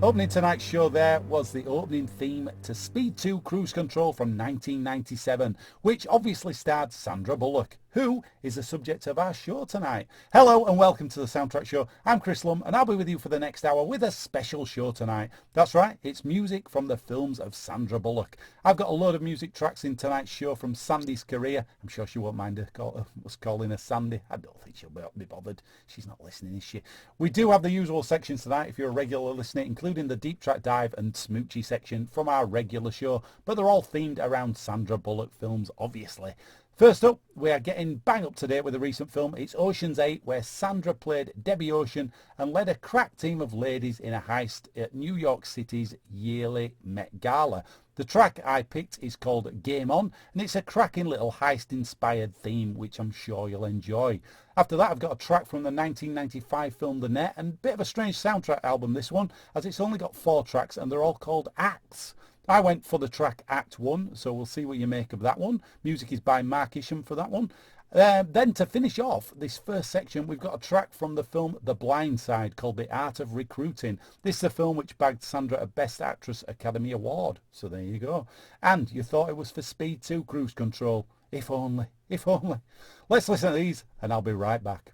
Opening tonight's show there was the opening theme to Speed 2 Cruise Control from 1997, which obviously starred Sandra Bullock, who is the subject of our show tonight. Hello and welcome to the Soundtrack Show. I'm Chris Lumb and I'll be with you for the next hour with a special show tonight. That's right, it's music from the films of Sandra Bullock. I've got a load of music tracks in tonight's show from Sandy's career. I'm sure she won't mind us calling her Sandy. I don't think she'll be bothered. She's not listening, is she? We do have the usual sections tonight if you're a regular listener, including the Deep Track Dive and Smoochy section from our regular show, but they're all themed around Sandra Bullock films, obviously. First up, we are getting bang up to date with a recent film. It's Ocean's 8, where Sandra played Debbie Ocean and led a crack team of ladies in a heist at New York City's yearly Met Gala. The track I picked is called Game On, and it's a cracking little heist-inspired theme, which I'm sure you'll enjoy. After that, I've got a track from the 1995 film The Net, and a bit of a strange soundtrack album, this one, as it's only got 4 tracks, and they're all called acts. I went for the track Act 1, so we'll see what you make of that one. Music is by Mark Isham for that one. Then to finish off this first section, we've got a track from the film The Blind Side called The Art of Recruiting. This is a film which bagged Sandra a Best Actress Academy Award. So there you go. And you thought it was for Speed 2 Cruise Control. If only, if only. Let's listen to these and I'll be right back.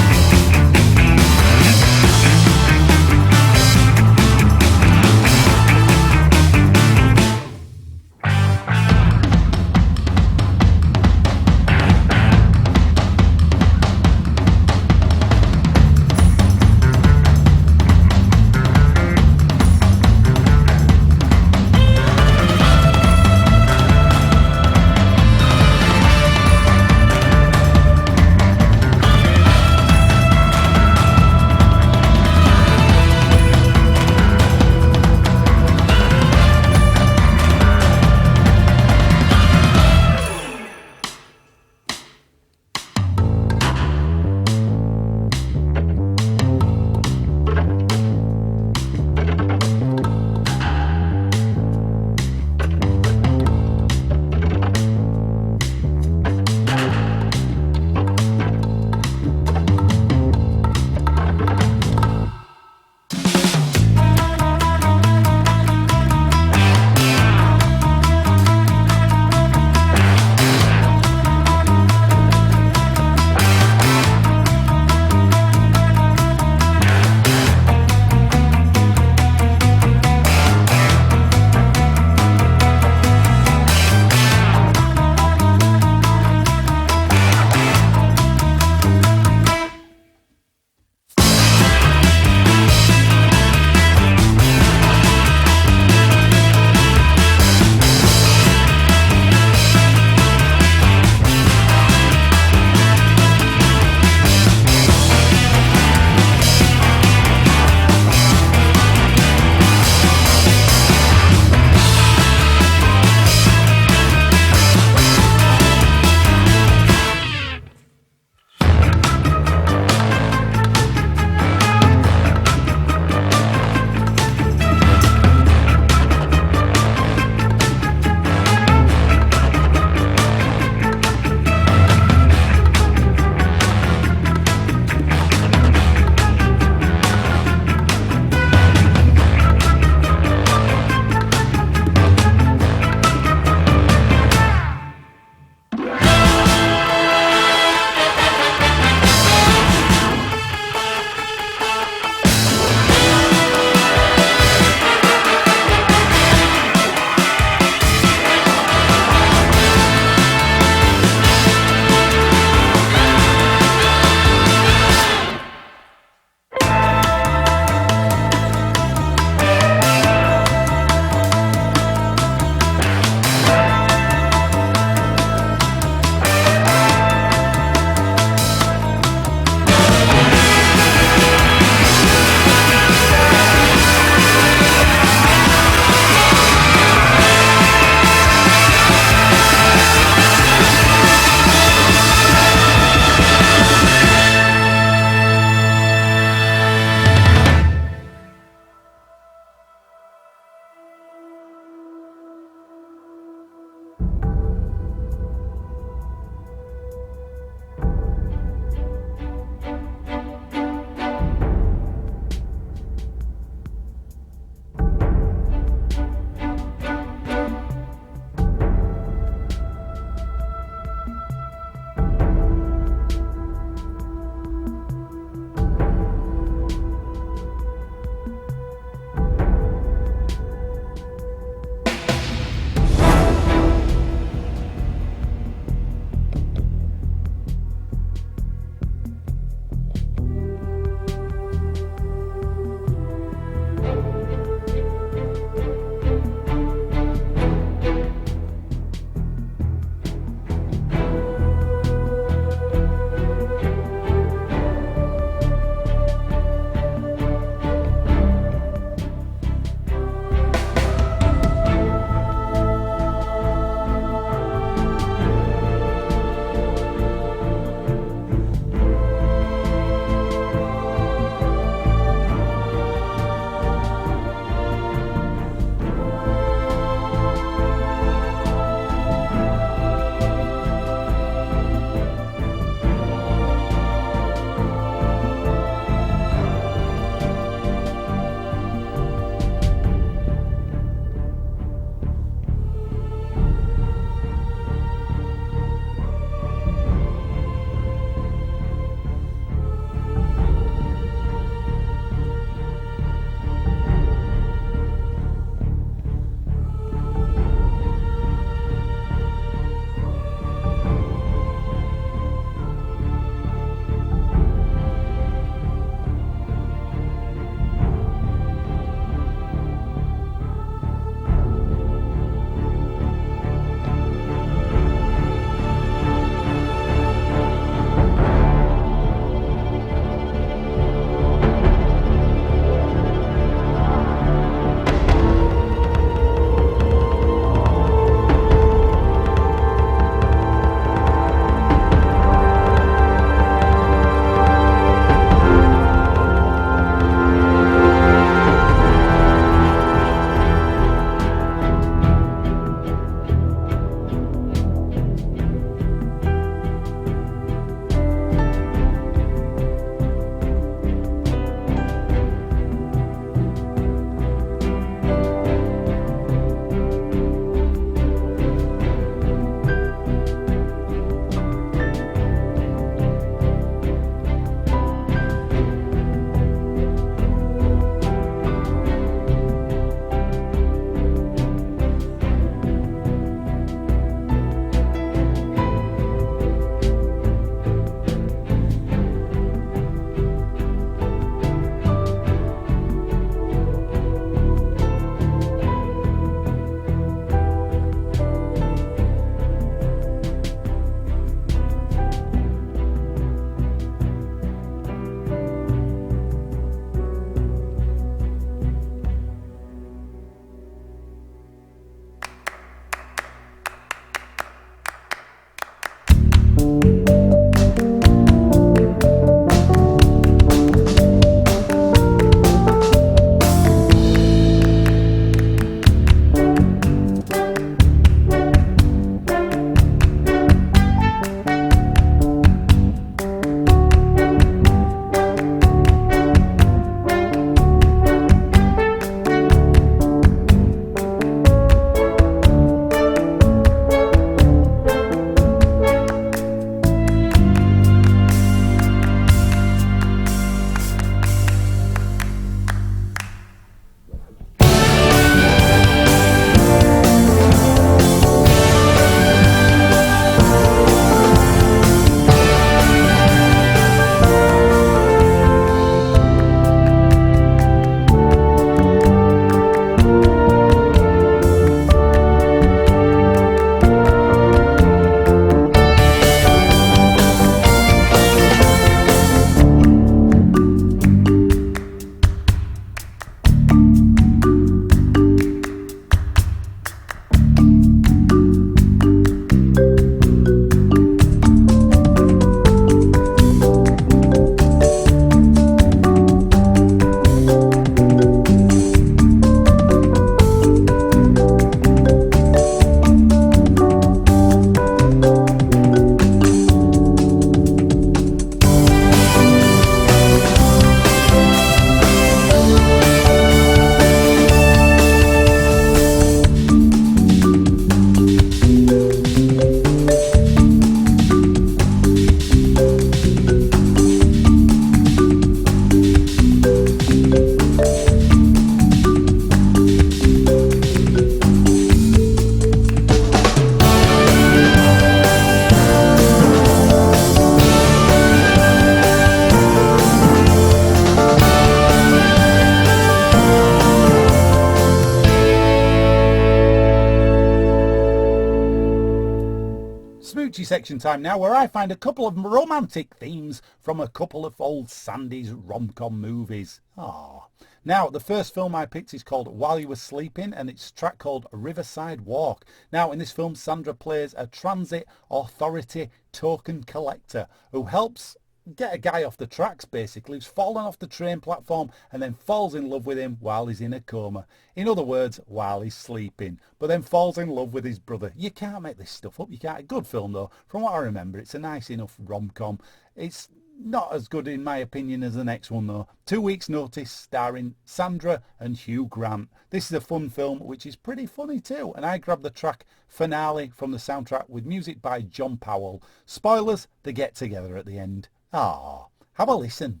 Feature section time now, where I find a couple of romantic themes from a couple of old Sandy's rom-com movies. Now, the first film I picked is called While You Were Sleeping, and it's a track called Riverside Walk. Now, in this film, Sandra plays a transit authority token collector who helps get a guy off the tracks, basically, who's fallen off the train platform and then falls in love with him while he's in a coma. In other words, while he's sleeping, but then falls in love with his brother. You can't make this stuff up. You can't. A good film, though. From what I remember, it's a nice enough rom-com. It's not as good, in my opinion, as the next one, though. 2 Weeks' Notice, starring Sandra and Hugh Grant. This is a fun film, which is pretty funny too, and I grabbed the track Finale from the soundtrack with music by John Powell. Spoilers, they get together at the end. Have a listen.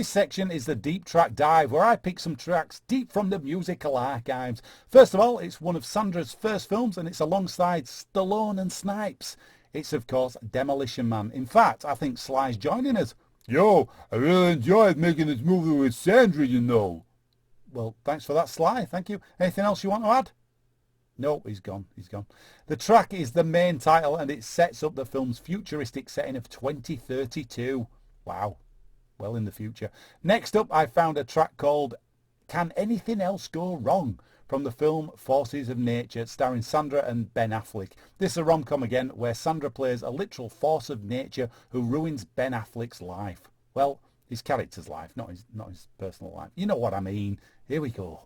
This section is the Deep Track Dive, where I pick some tracks deep from the musical archives. First of all, it's one of Sandra's first films, and it's alongside Stallone and Snipes. It's, of course, Demolition Man. In fact, I think Sly's joining us. Yo, I really enjoyed making this movie with Sandra, you know. Well, thanks for that, Sly. Thank you. Anything else you want to add? No, he's gone. He's gone. The track is the main title, and it sets up the film's futuristic setting of 2032. Wow. Well in the future. Next up, I found a track called Can Anything Else Go Wrong? From the film Forces of Nature, starring Sandra and Ben Affleck. This is a rom-com again, where Sandra plays a literal force of nature who ruins Ben Affleck's life. Well, his character's life, not his personal life. You know what I mean. Here we go.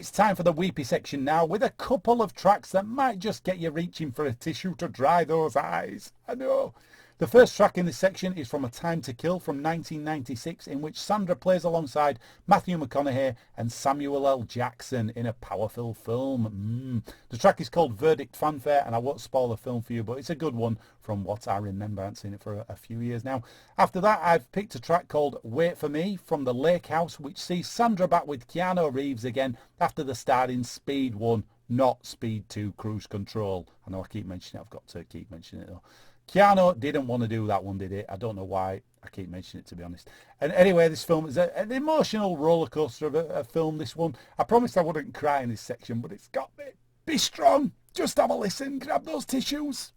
It's time for the weepy section now, with a couple of tracks that might just get you reaching for a tissue to dry those eyes. I know. The first track in this section is from A Time to Kill from 1996, in which Sandra plays alongside Matthew McConaughey and Samuel L. Jackson in a powerful film. The track is called Verdict Fanfare, and I won't spoil the film for you, but it's a good one from what I remember. I haven't seen it for a few years now. After that, I've picked a track called Wait For Me from The Lake House, which sees Sandra back with Keanu Reeves again after the start in Speed 1, not Speed 2 Cruise Control. I know I keep mentioning it, I've got to keep mentioning it though. Keanu didn't want to do that one, did he? I don't know why. I keep mentioning it, to be honest. And anyway, this film is an emotional roller coaster of a film, this one. I promised I wouldn't cry in this section, but it's got me. Be strong. Just have a listen. Grab those tissues.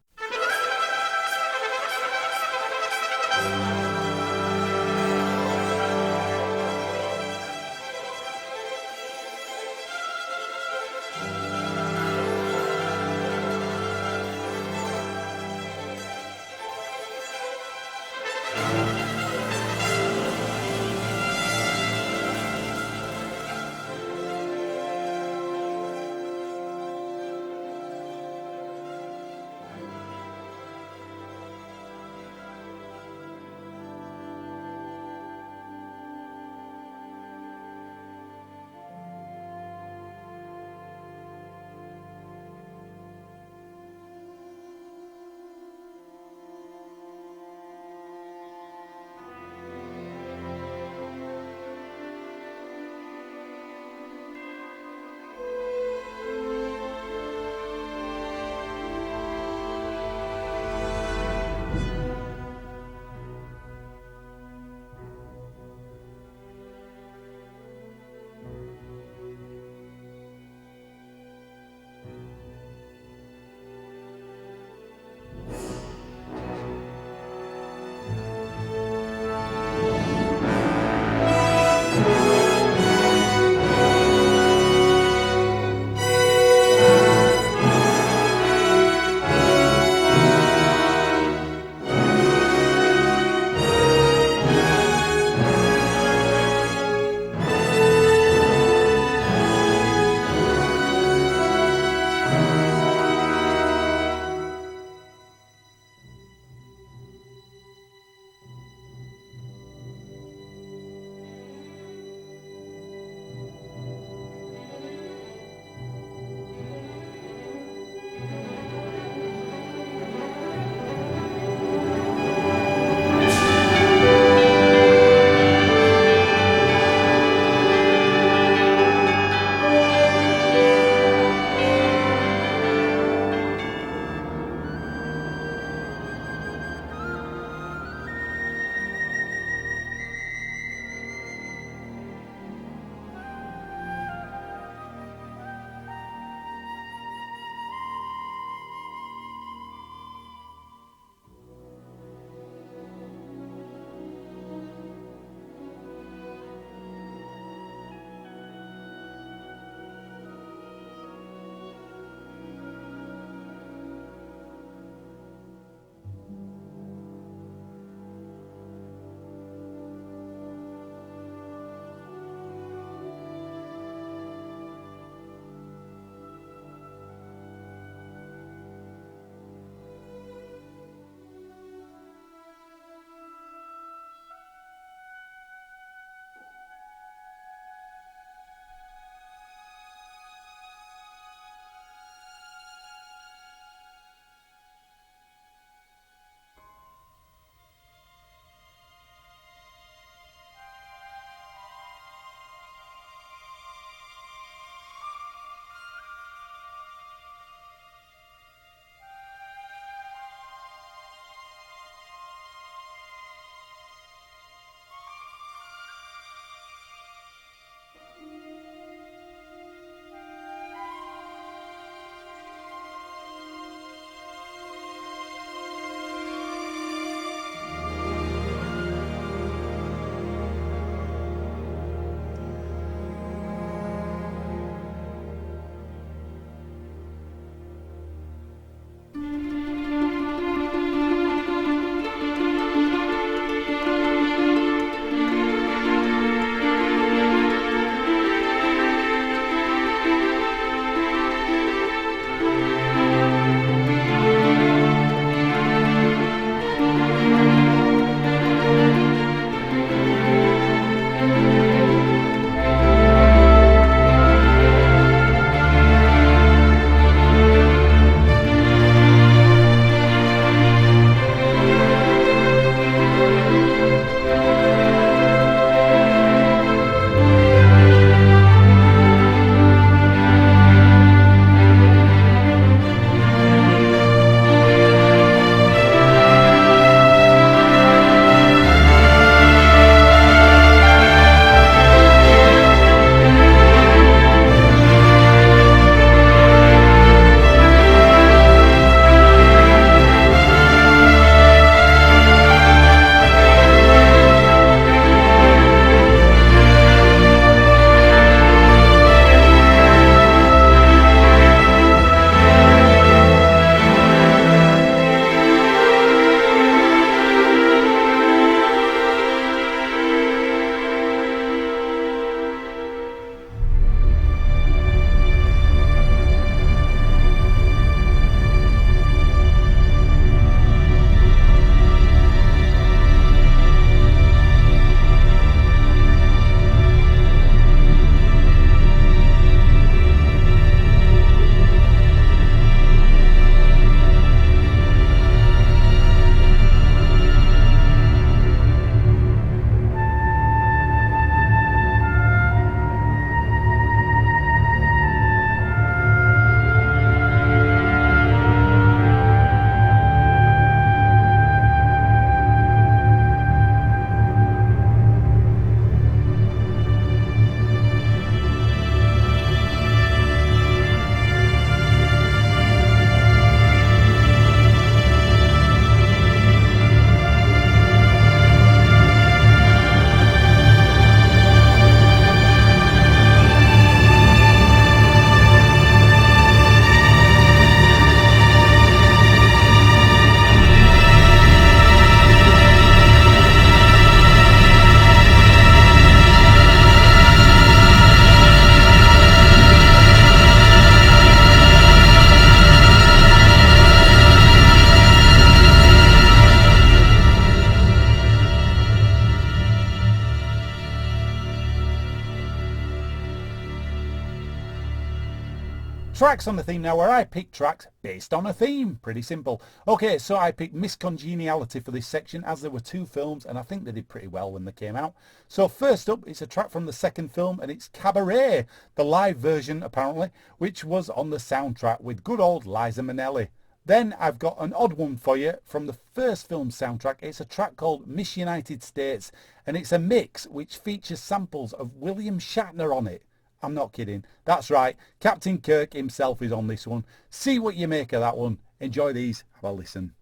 Tracks on the theme now, where I pick tracks based on a theme. Pretty simple. Okay, so I picked Miss Congeniality for this section, as there were 2 films and I think they did pretty well when they came out. So first up, it's a track from the second film and it's Cabaret, the live version apparently, which was on the soundtrack with good old Liza Minnelli. Then I've got an odd one for you from the first film soundtrack. It's a track called Miss United States and it's a mix which features samples of William Shatner on it. I'm not kidding. That's right. Captain Kirk himself is on this one. See what you make of that one. Enjoy these. Have a listen.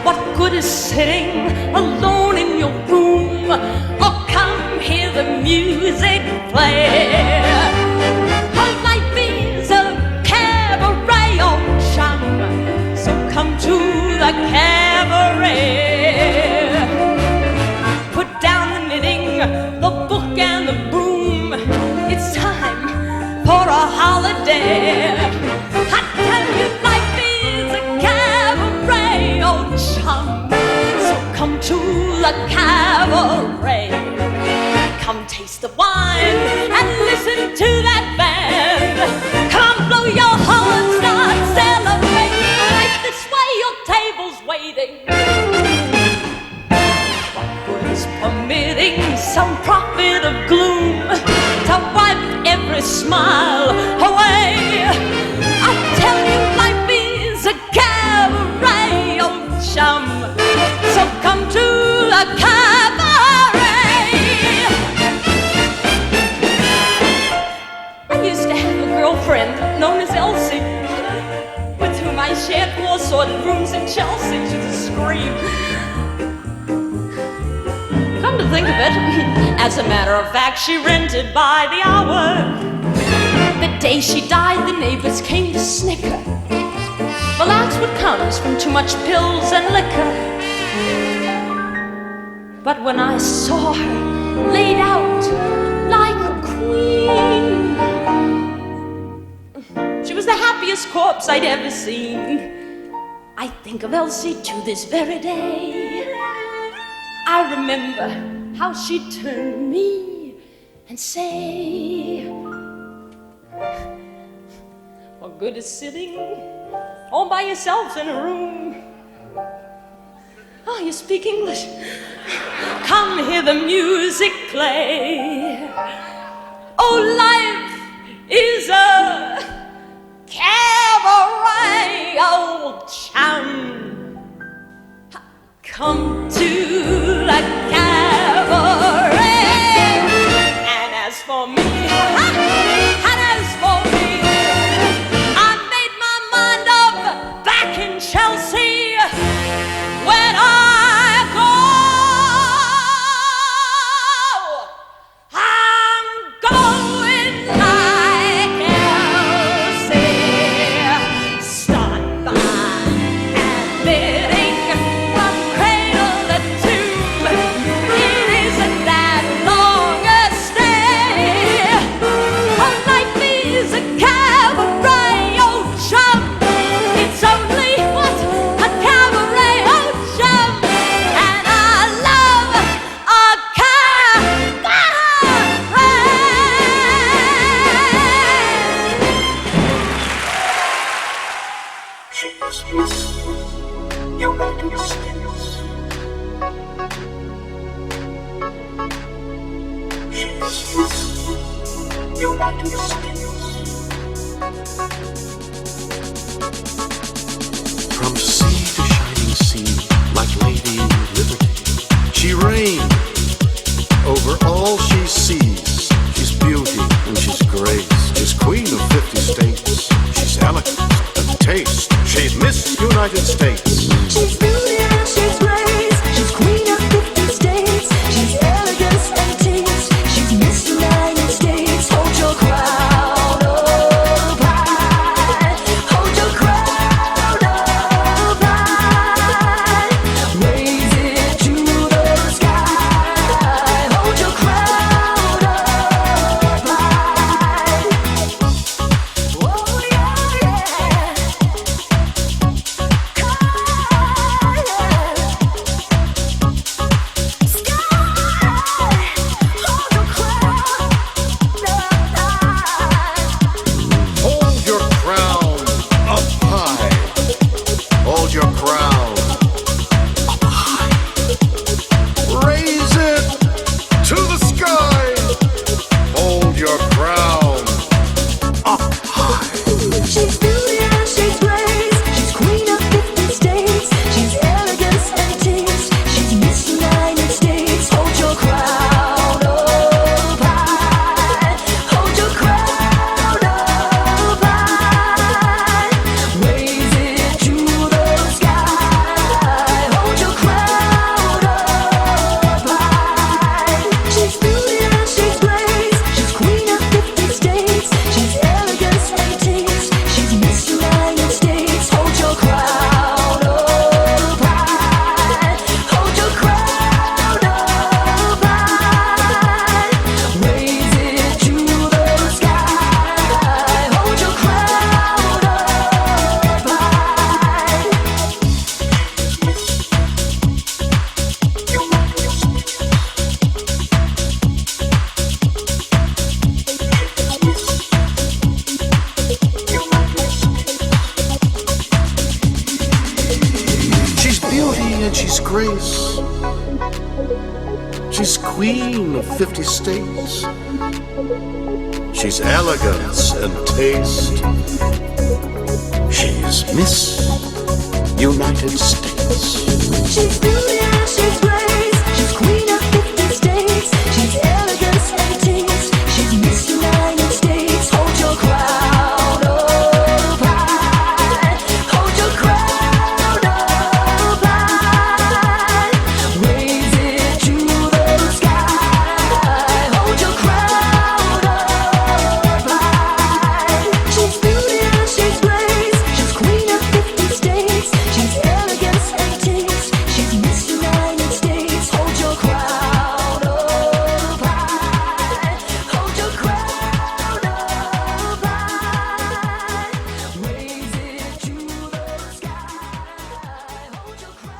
What good is sitting alone in your room? Oh, come hear the music play. Her life is a cabaret, oh chum. So come to the cabaret. Put down the knitting, the book and the broom. It's time for a holiday. I tell you, life is a cabaret, oh chum. So come to the cabaret. Come taste the wine and listen to that band. Come blow your horn, start celebrating. Right this way, your table's waiting. What good is permitting some prophet of gloom to wipe every smile away? I tell you, life is a cabaret, oh chum. So come to the cabaret. I used to have a girlfriend known as Elsie, with whom I shared 4 sorted rooms in Chelsea. She's a scream. Come to think of it, as a matter of fact, she rented by the hour. The day she died, the neighbors came to snicker. Well, that's what comes from too much pills and liquor. But when I saw her laid out like a queen, she was the happiest corpse I'd ever seen. I think of Elsie to this very day. I remember how she'd turn to me and say, what good is sitting all by yourself in a room? Oh, you speak English? Come hear the music play. Oh, life is a cabaret, old chum. Come to the cabaret. And as for me, I made my mind up back in Chelsea. When I go, I'm going like Elsie. Start by admitting from cradle to tomb, it isn't that long a stay. Oh, life is a cabaret, oh chum. It's only what a cabaret, oh chum. And I love a cabaret. From sea to shining sea, like Lady Liberty, she reigns over all she sees. She's beauty and she's grace. She's queen of 50 states. She's elegance and taste. She's Miss United States. She's beauty and she's grace. She's queen of 50 states. She's elegance and taste. She's Miss United States. Hold your crown up high. Hold your crown up high. Raise it to the sky. Hold your crown up high. Oh yeah, yeah. Come queen of 50 states. She's elegance and taste. She's Miss United States. She's beauty and she's grace. She's queen of 50 states. She's elegance and taste. She's Miss United States. Hold your crown up high. Hold your crown up high. Raise it to the sky. Hold your crown up high. She's beauty and she's grace. She's queen of 50 states. She's elegance and taste. She's Miss United States. Hold your crown up high. Hold your crown up high. Raise it to the sky. Hold your crown.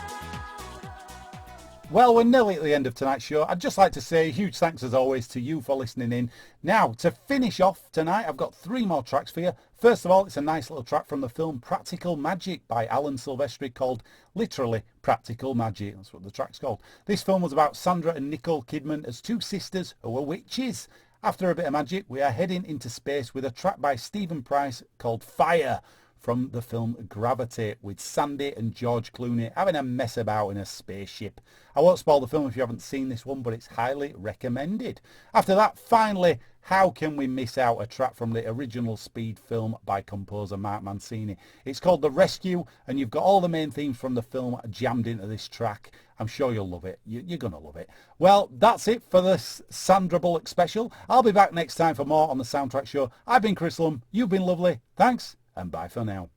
Well, we're nearly at the end of tonight's show. I'd just like to say a huge thanks as always to you for listening in. Now, to finish off tonight, I've got 3 more tracks for you. First of all, it's a nice little track from the film Practical Magic by Alan Silvestri called literally Practical Magic. That's what the track's called. This film was about Sandra and Nicole Kidman as 2 sisters who were witches. After a bit of magic, we are heading into space with a track by Stephen Price called Fire from the film Gravity, with Sandy and George Clooney having a mess about in a spaceship. I won't spoil the film if you haven't seen this one, but it's highly recommended. After that, finally, how can we miss out a track from the original Speed film by composer Mark Mancini? It's called The Rescue, and you've got all the main themes from the film jammed into this track. I'm sure you'll love it. You're going to love it. Well, that's it for this Sandra Bullock special. I'll be back next time for more on the Soundtrack Show. I've been Chris Lumb. You've been lovely. Thanks, and bye for now.